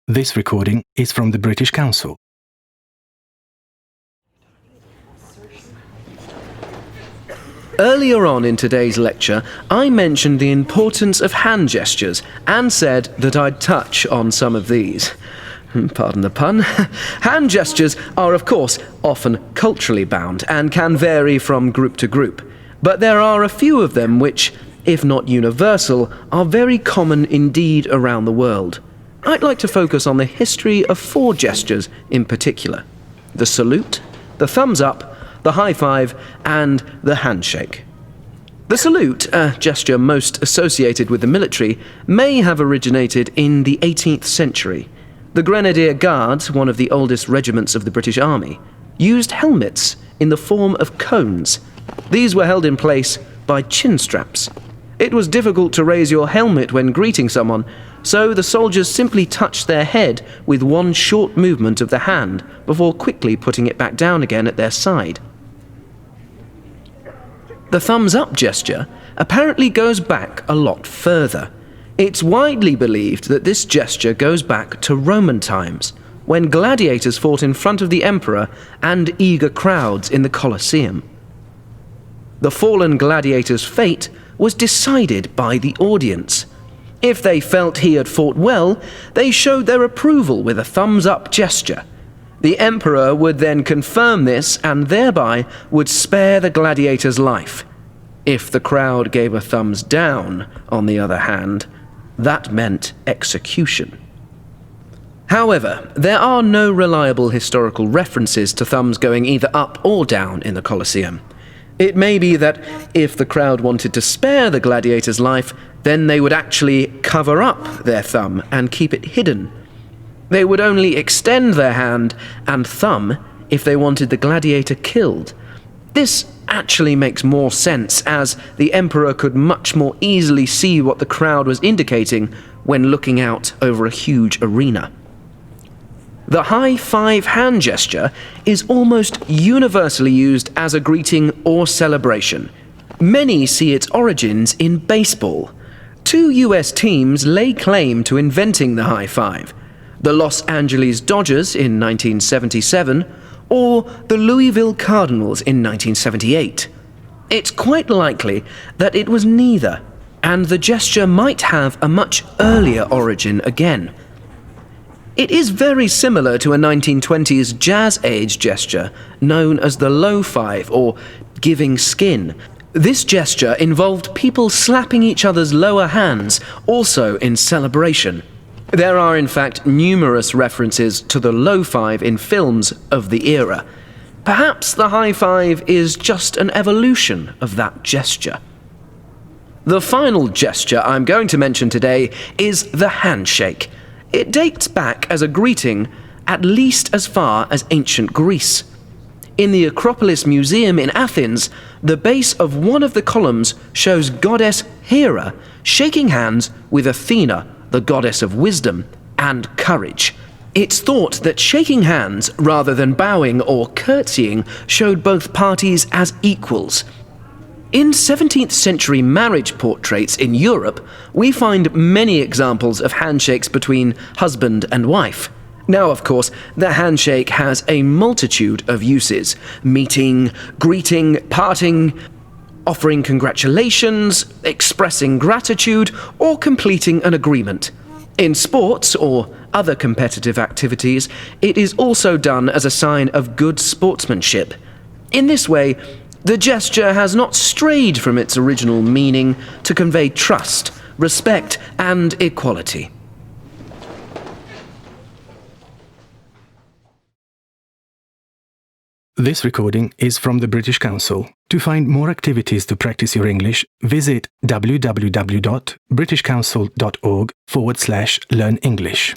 This recording is from the British Council. Earlier on in today's lecture, I mentioned the importance of hand gestures and said that I'd touch on some of these. Pardon the pun. Hand gestures are, of course, often culturally bound and can vary from group to group. But there are a few of them which, if not universal, are very common indeed around the world. I'd like to focus on the history of 4 gestures in particular: the salute, the thumbs up, the high five, and the handshake. The salute, a gesture most associated with the military, may have originated in the 18th century. The Grenadier Guards, one of the oldest regiments of the British Army, used helmets in the form of cones. These were held in place by chin straps. It was difficult to raise your helmet when greeting someone, so the soldiers simply touched their head with one short movement of the hand before quickly putting it back down again at their side. The thumbs-up gesture apparently goes back a lot further. It's widely believed that this gesture goes back to Roman times, when gladiators fought in front of the emperor and eager crowds in the Colosseum. The fallen gladiator's fate was decided by the audience. If they felt he had fought well, they showed their approval with a thumbs-up gesture. The emperor would then confirm this and thereby would spare the gladiator's life. If the crowd gave a thumbs down, on the other hand, that meant execution. However, there are no reliable historical references to thumbs going either up or down in the Colosseum. It may be that if the crowd wanted to spare the gladiator's life, then they would actually cover up their thumb and keep it hidden. They would only extend their hand and thumb if they wanted the gladiator killed. This actually makes more sense, as the emperor could much more easily see what the crowd was indicating when looking out over a huge arena. The high five hand gesture is almost universally used as a greeting or celebration. Many see its origins in baseball. 2 US teams lay claim to inventing the high five: the Los Angeles Dodgers in 1977 or the Louisville Cardinals in 1978. It's quite likely that it was neither, and the gesture might have a much earlier origin again. It is very similar to a 1920s jazz age gesture known as the low five or giving skin. This gesture involved people slapping each other's lower hands, also in celebration. There are in fact numerous references to the low five in films of the era. Perhaps the high five is just an evolution of that gesture. The final gesture I'm going to mention today is the handshake. It dates back as a greeting at least as far as ancient Greece. In the Acropolis Museum in Athens, the base of one of the columns shows goddess Hera shaking hands with Athena, the goddess of wisdom and courage. It's thought that shaking hands rather than bowing or curtsying showed both parties as equals. In 17th century marriage portraits in Europe, we find many examples of handshakes between husband and wife. Now, of course, the handshake has a multitude of uses: meeting, greeting, parting, offering congratulations, expressing gratitude, or completing an agreement. In sports or other competitive activities, it is also done as a sign of good sportsmanship. In this way, the gesture has not strayed from its original meaning to convey trust, respect, and equality. This recording is from the British Council. To find more activities to practice your English, visit www.britishcouncil.org/learn English.